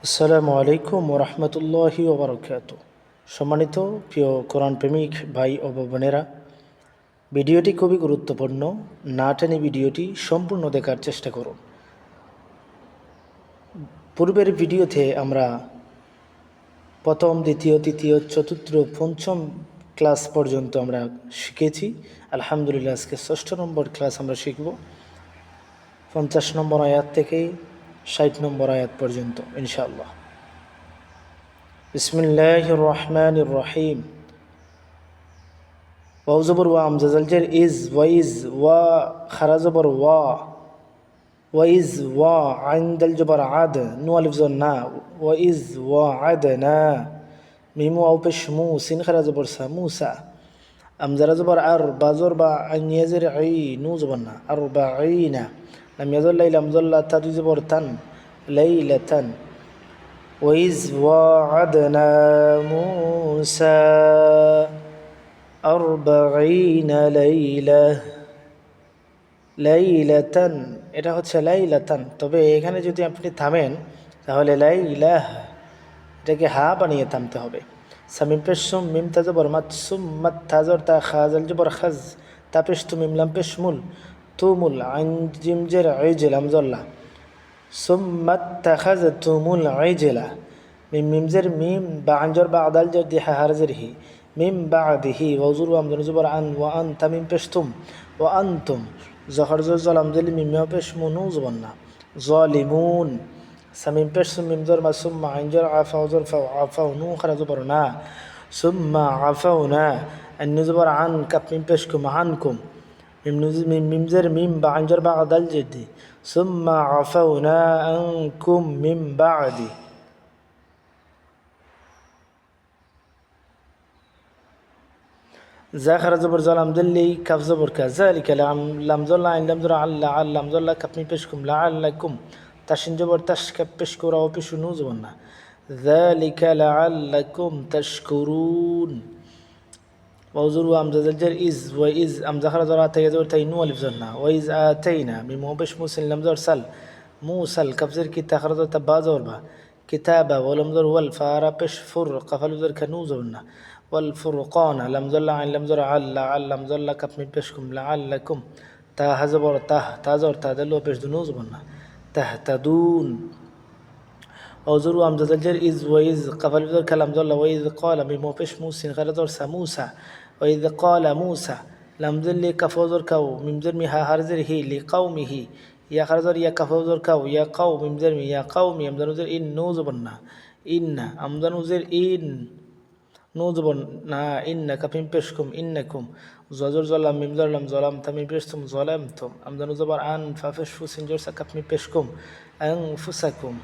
আসসালামু আলাইকুম ওরহমতুল্লাহি ওবরাকাতুহু। সম্মানিত প্রিয় কোরআন প্রেমিক ভাই ও বোনেরা, ভিডিওটি খুবই গুরুত্বপূর্ণ। না টেনে ভিডিওটি সম্পূর্ণ দেখার চেষ্টা করুন। পূর্বের ভিডিওতে আমরা প্রথম, দ্বিতীয়, তৃতীয়, চতুর্থ, পঞ্চম ক্লাস পর্যন্ত আমরা শিখেছি। আলহামদুলিল্লাহ, আজকে 6 নম্বর ক্লাস আমরা শিখব 50 নম্বর আয়াত থেকে 60 নম্বর আয়াত পর্যন্ত ইনশাআল্লাহ। বিসমিল্লাহির রহমানির রহিম। ওয়াও জবর ওয়া, আমজা জালজের ইজ, ওয়াইজ, ওয়া খারা জবর ওয়া, ওয়াইজ ওয়া, আইন দাল জবর আদ, নু আলিফ জন না, ওয়াইজ ওয়া আদ না, মিম ওয়াও পেশ মু, সিন খারা জবর সা, মুসা, আমজারা জবর আর, বাজর বা, আইন ইয়াজের আই, নু জবর না, আর বা আইনা, লাম ইয়াজর লাইল, আমজল্লা তা দুই জবর তান, লাইলাতান, ওয়াইজ ওয়া'আদনা মুসা 40 লাইলাতান, এটা হচ্ছে লাইলাতান। তবে এখানে যদি আপনি থামেন তাহলে লাইলাহ, এটাকে হা বানিয়ে থামতে হবে। সামিম পেশ সুম, মিম তাজবর মাত, সুম মাত তাজর তা, খাজাল জবর খাজ, তা পেশ তু, মিম লাম পেশ মুল, তুমুল, আইন জিম জের আইজেল, আমজল্লা, সুম্মাত তাখাযতুমুল ইজলা, মিম মিমজের মিম, বা আনজর বা আদাল জর দি হারজের হি, মিম বাদিহি, ওয়াজুর ওয়াম জবর আন, ওয়া আন তামিম পেশতুম, ওয়া আনতুম, জহর জর জলাম জলি মিম মিয়া পেশ মুনু জবন্না, জালিমুন, সামিম পেশ সুম, মিম জর মা, সুম্মা আনজর আফা জর ফা, আফা নু খারা জবর না, সুম্মা আফাউনা, আন জবর আন, কাপ মিম পেশকুম, আনকুম, মিমজের মিম, বা আনজর বা আদাল জেদি, সুম্মা আফাউনা আনকুম মিম বাদি, জা খারা জবর জালাম দিল্লি, কাফ জবর কা, জালিকা লামজল্লা আইন লামজর আল্লাহ, আল্লামজল্লা কাপমি পেশকুম, লা আল্লাকুম, তাসিন জবর তাস, কাপ পেশ করা ও পেশু নু জবর না, জালিকা লা আল্লাকুম তাশকুরুন, ওয়াজুর ওয়া আমজা জালজার ইজ, ওয়া ইজ, আমজা খারা জর আতাই জবর তাই, নু আলিফ জর না, ওয়া ইজ আতাইনা, মিম ও পেশ মুসিন লামজর সাল, মুসাল, কাফজের কি তা খারা জর তা, বা জবর বা, কিতাবা, ওয়ালামজর ওয়াল, ফারা পেশ ফুর, কাফাল জর কা, নু জবর না, ওয়াল ফুরকানা, লামজল্লা আইন লামজর আল্লাহ, আল্লামজল্লা কাপমি পেশকুম, লা আল্লাকুম, তা হাজবর তাহ, তাজর তা দাল পেশ দু, নু জবর না, তাহতাদুন, ওয়াজুর ওয়া আমজা জালজার ইজ, ওয়া ইজ, কাফাল জর কা, লামজল্লা, ওয়া ইজ ক্বালা, মিম ও পেশ মুসিন খারা জর সা, মুসা, ওয়া ইজ ক্বালা মুসা, লামজল্লি কাফজর কাউ, মিমজর মি হা হারজের হি, লি কাউমিহি, ইয়া খারজর ইয়া কাফজর কাউ, ইয়া কাউ, মিমজর মি, ইয়া কাউমি, আমজানুজের ইন, নু জবর না, ইন্না, আমজানুজের ইন, নু জবর না, ইন্না কাফিম পেশকুম, ইন্নাকুম, জজর জলাম, মিম জলাম, জলাম তামিম পেশতুম, জলাম তুম, আমজানু জবর আন, ফাফেশ ফু, সিনজর সা, কাফমি পেশকুম, আং ফুসাকুম,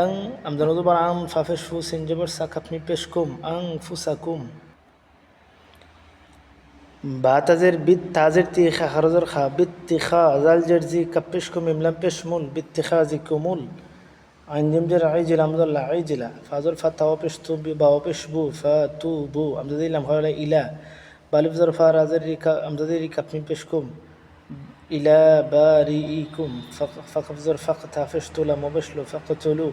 আং, আমজানু জবর আং, ফাফেশ ফু, সিনজবর সা, কাফমি পেশকুম, আং ফুসাকুম, বা তাজের বিদ, তাজের তি, খা খারজর খা, বিত্তি খা, জাল জারজি, কাপেশকুম, ইমলাম পেশমুল, বিত্তি খা জিকুমুল, আইন জিমজের আইজিল, আমজল্লা আইজিলা, ফাজর ফা, তাও পেশ তু, বা ও পেশ বু, ফা তু বু, আমজাদি ইলাম হলা ইলা, বালিফজর ফা, রাজের রিকা, আমজাদি রিকা, আপনি পেশকুম, ইলা বা রি ইকুম, ফাকফজর ফাক, তা পেশ তুলাম ও পেশলু, ফাকতুলু,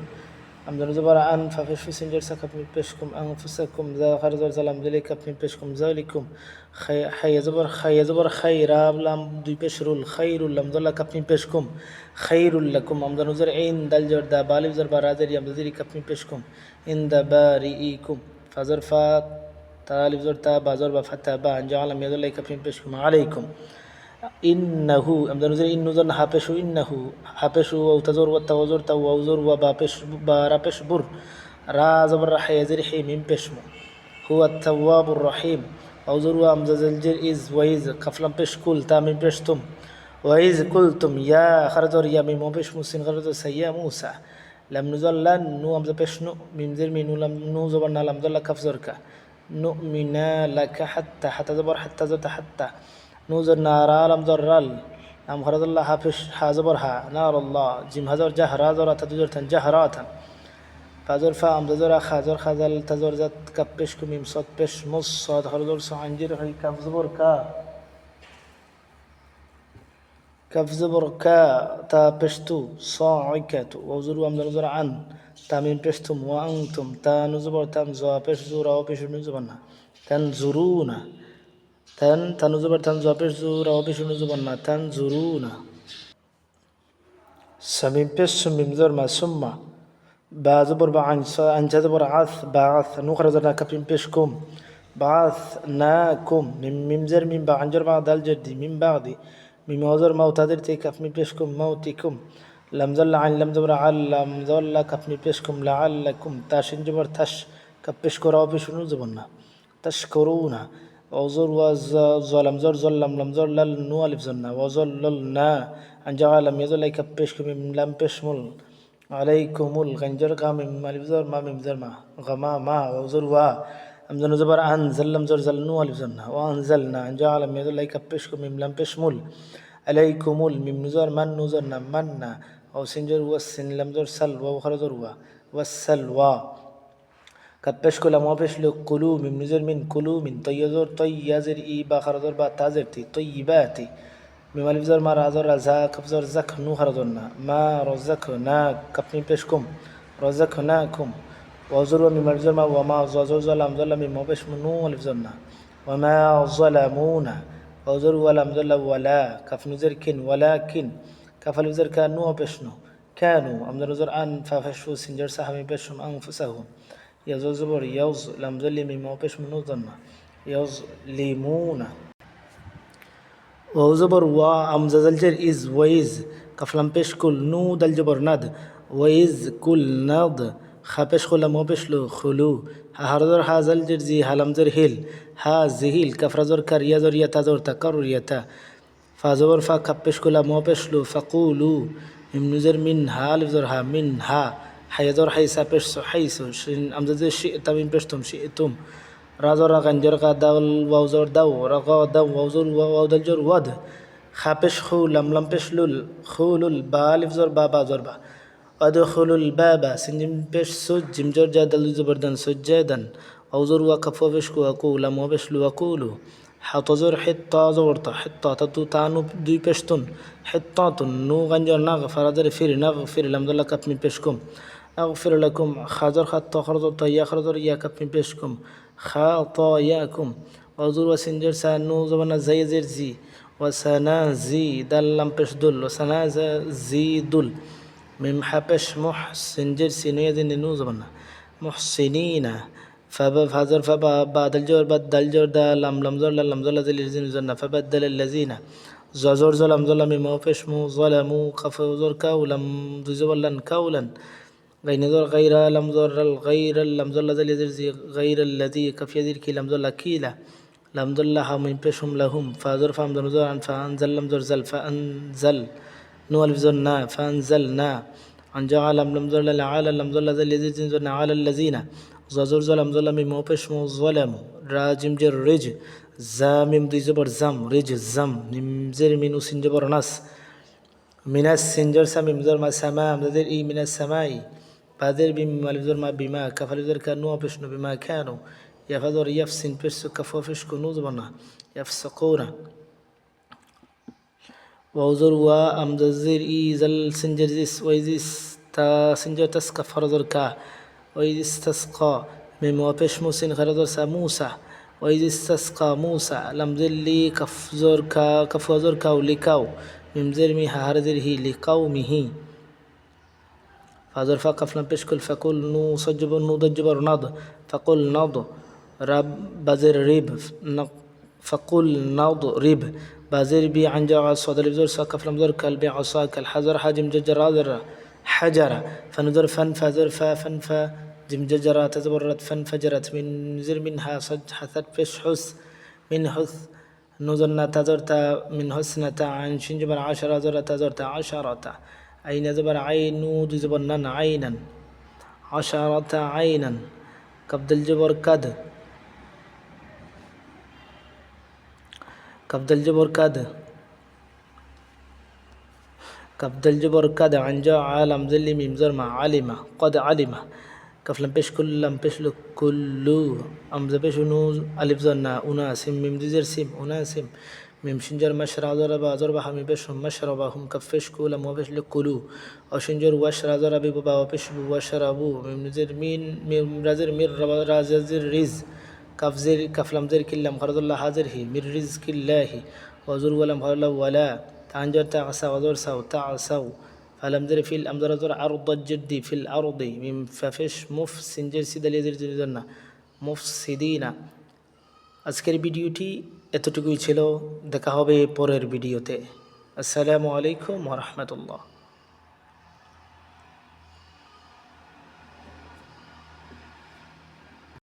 আমজানু জবর আন, ফাফেশ ফু, সিনজর সা, কাপনি পেশকুম, আং ফুসাকুম, জা খারজর জালাম দিলে, কাপনি পেশকুম, জালিকুম, খাইয়া জবর খাই, রাব লাম দুই পেশ রুল, খাইরুল, আমজল্লা কাপনি পেশকুম, খাইরুল্লাকুম, আমজানুজের ইন, দাল জর দা, বালিফ জর বা, রাজের আমজাদি কাপনি পেশকুম, ইন দা বা রি ইকুম, ফাজর ফা, তালিফ জর তা, বাজর বা, ফাতা বা, আনজা আলাম ইয়াদুল্লাহ কাপনি পেশকুম, আলাইকুম, ইন্নাহু, আমজানুজের ইন্নু জন হাফেশু, ইন্নাহু, হাফেশু, ওয়া তাজর ওয়া তাওজর তা, ওয়াজর ওয়া, বা পেশ, বা রা পেশ বুর, রা জবর রা, হায়াজির হি, মিম পেশমু, হুয়া তাওয়াবুর রহিম, ওয়াজর ওয়া আমজা জালজের ইজ, ওয়াইজ, কাফলাম পেশ কুল, তা মিম পেশতুম, ওয়াইজ কুলতুম, ইয়া খারজর ইয়া, মিম ও পেশ মুসিন খারজর সা, ইয়া মুসা, লাম নুজল্লা, নু আমজা পেশ নু, মিমজের মি, নু লাম, নু জবর না, লামজল্লা কাফজর কা, নু মিনা লাকা হাত্তা, হাত্তা জবর হাত্তা জতা, হাত্তা, নু জর না, রা লামজর রাল, আম খারজল্লাহ হাফিশ, হা জবর হা, নারাল্লাহ, জিম হাজর জাহ, রা জর আতা দুজর থান, জাহরাতান, ফাজর ফা, আমজা জর খাজর খাজাল, তাজর জাত, কাপ পেশ কু, মিম সদ পেশ মুস, সদ হরজর সা, আনজির হি, কাফ জবর কা, كف زبر كا تا بشتو صاعكة وزر وامزر زر عن تامين بشتم وأنتم تا نزبر تام زوا بش زورا وبش نزبرنا تنزرون تنزبر تنزوا بش زورا وبش نزبرنا تنزرون سمين بش ميم زر ما ثم با زبر با عن زبر عث بعث نخرج زرنا كفين بشكم بعثناكم ميم زر ميم با عنجر بعد الجدي من بعدي ميم وزر موتادر تي كف ميم بشكم موتكم لم زل عن لم زبر عل لم زل كف ميم بشكم لعلكم تاشين جبر تش كبشكر او بشنو زبنا تشكرون وزر ظلم زر ظلم لم زر لل نو الف زنا وظللنا عن جعل لم يزل كبشكم لم بشمل عليكم الغنجر قام ميم الف زر ما ميم زر ما غما ما وزر وا أمزن زبر أنزل لم زر زل نو ألف زنا وأنزلنا أن جعل من يدل لك بشكم ميم لم بشمل عليكم ميم نزر من نزرنا منا أو سنجر والسن لم زر سل وخر زروا والسلوى كبشكو لم وبشلو كلو ميم نزر من كلو من طيزر طيزر إي باخر زر با تازر تي طيباتي ميم ألف زر ما رازر رزا كفزر زك نو خر زرنا ما رزقنا كفني بشكم رزقناكم وزر ومن الزلمة وما زوزر ظلم ظلم ما بش منو الفزلنا وما ظلمونا وزر ولم ظلم ولا كف نزر كن ولكن كف الوزر كانوا بشنو كانوا أم نزر أن ففشوا سنجر سهم بشهم أنفسهم يزوزبر يوز لم ظلم ما بش منو ظلنا يظلمون وزبر أم زلجر إز ويز كف لم بشكل نو دلجبر ند ويز كل نض خابش خلا ما بشلو خلو هردر هازل جرزي هلمزر هيل ها زهيل كفرزر كريا زر يتزر تكر يتا فازور فا كبش خلا ما بشلو فقولوا امنزر من ها لفزر ها من ها حيزر حيسا بشسو حيسو شين امزر شئت من بشتم شئتم رازر غنجر دول ووزر دو رغا دو ووزر وودلجر ود خابش خو لم بشلو خولل با لفزر بابا زربا أدخلوا الباب سنجم بش سج جمجر جادل زبردن سجادا أوزر وكفو بشكو أقول مو بشلو أقولوا حتزر حتى زورتا حتى تدو تانو دي بشتن حتى نو غنجر نغفر در فير نغفر لم دل كفن بشكم أغفر لكم خازر خطا خرزر طيا خرزر يا كفن بشكم خطاياكم أوزر وسنجر سانو زبنا زي زرزي وسنازي دل لم بشدل وسنازي دل من حبش محسن جرسي نيدن نوزبنا محسنين فبا فازر فبا بعد الجور بدل الجور دا لم زر لم زر الذين زرنا فبدل الذين زر زلم ظلم ما فشمو ظلموا خفوا زر كولم زبلن كولا غير زر غير لم زر الغير لم زر الذي غير الذي كف يدير كي لم زر كيلا لم زر لها من فشم لهم فازر فهم زر عن فانزل لم زر زل فانزل نو الف زرنا فانزلنا عن جعل لم زل لعل لم زل الذين زرنا على الذين زر زلم زلم موبش مو ظلم راجم جر رج زامم دي زبر زم رج زم نمزر من سنجبر ناس من السنجر سمم زر ما سمام زر اي من السماء بادر بم الف زر ما بما كفل زر كانوا بشنو بما كانوا يفذر يفسن بس كفوفش كنوز بنا يفسقون ووزر وأمزر إيزل سنجر زيس ويزيس تا سنجر تسكى فرزر كا ويزيس تسقى من وابش موسين خرزر سا موسى ويزيس تسقى موسى لمزر لي كفزر كا كفوزر كاو لكاو ممزر مي هارزر هي لقومه فازر فاقف لم بشكل فقل نو صجبر نو دجبر نض فقل نض رب بزر ريب فقل نض ريب بازر بي عن جاع صدر بزر ساكف لم زر كالبي عصاك الحجر حجم ججر حجر فنزر فن فزر فا فن فا جم ججرة تزبرت فن فجرت من زر منها صج حثت فش حس من حث نزرنا تزرت من حسنة عن شنجبر عشرة زر تزرت عشرة أين زبر عين نود زبرنا عينا عشرة عينا كبد الجبر كد كبد الجبر كد كبد الجبر كد عن جاء عالم ذل ميمزر مع علمة قد علمة كف لم بش كل لم بش كل أم زبش نوز ألف زنا أناس ميم زر سم أناس মিম সিনজর মাশরা জরাবা জরবা হামি পেশ মাশরাবা হুম কাফেশ কুলা মুফেশ কুলু ও সিনজর ওয়াশরা জরাবি বাবা ওপেশ ওয়াশরাবু মিম নিজের মিম রাজের মির রাজাজির রিজ কাফজের কাফলামজের কিল্লাম খরদুল্লাহ হাজির হি মির রিজ কিল্লাহি ওয়াজুর ওয়ালাম হল্লা ওয়ালা তানজর তা আসা ওয়াজর সাউ তা আসাউ ফালামজের ফিল আমজর আরদ জদ্দি ফিল আরদি মিম ফাফেশ মুফ সিনজের সিদালিয়াজির জন্য মুফসিদিনা। আজকের ভিডিওটি এতটুকুই ছিল, দেখা হবে পরের ভিডিওতে। আসসালামু আলাইকুম ওয়া রাহমাতুল্লাহ।